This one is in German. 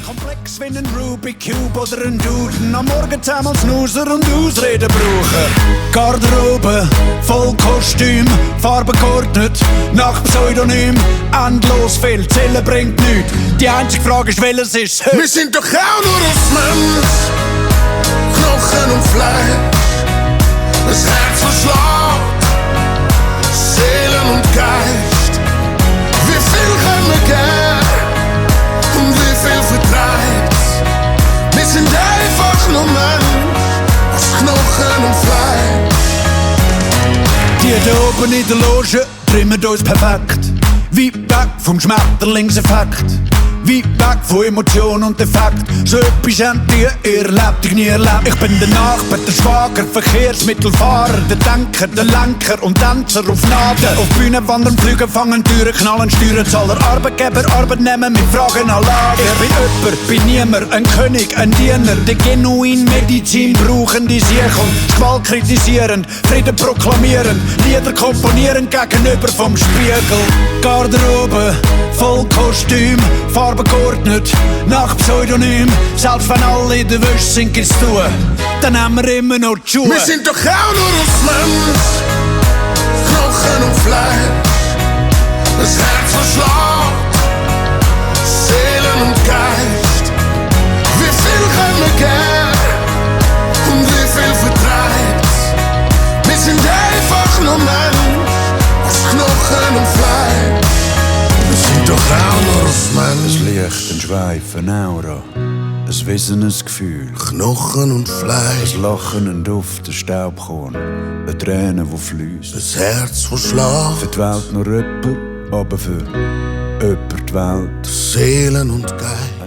Komplex wie ein Rubik Cube oder ein Duden. Am Morgen zusammen Snoozer und Ausreden brauchen. Garderobe, voll Kostüm, Farben geordnet, nach Pseudonym. Endlos viel, Zählen bringt nichts. Die einzige Frage ist, welches ist es? Wir sind doch auch nur ein Mensch, Knochen und Fleisch. Das Herz verschlägt, Seelen und Geist. Wie viel können wir geben und wie viel vertreibt? Wir sind einfach nur Mensch aus Knochen und Fleisch. Die da oben in der Loge trimmen uns perfekt. Weit weg vom Schmetterlingseffekt. Weit weg von Emotion und Effekt. So etwas habt ihr erlebt, ich nie erlebt. Ich bin der Nachbar, der Schwager, Verkehrsmittelfahrer, der Denker, der Lenker und Tänzer auf Naden. Auf Bühnen wandern, fliegen, fangen Türen, knallen, Steuerzahler, Arbeitgeber, Arbeitnehmer mit Fragen an Lager. Ich bin jemand, bin niemand, ein König, ein Diener, der genuin Medizin brauchen, die sich und Gewalt kritisieren, Frieden proklamieren, Lieder komponieren gegenüber vom Spiegel. Garderobe, voll Kostüm, Farben geordnet, nach Pseudonym. Selbst wenn alle in der Wäsche sind, gibt's tun, dann haben wir immer noch die Schuhe. Wir sind doch auch nur ein Mensch, Knochen und Fleisch. Das Herz verschlägt, Seelen und Geist. Wie viel können wir geben und wie viel vertreibt? Wir sind einfach nur Mensch aus Knochen und Fleisch. Wir sind doch auch nur ein Mensch. Ein Licht, ein Schweif, eine Aura, ein Wesen, ein Gefühl. Knochen und Fleisch. Ein Lachen, ein Duft, ein Staubkorn, eine Träne, die fließt. Das Herz verschlägt, Für die Welt nur jemand, aber für jemand die Welt. Seelen und Geist.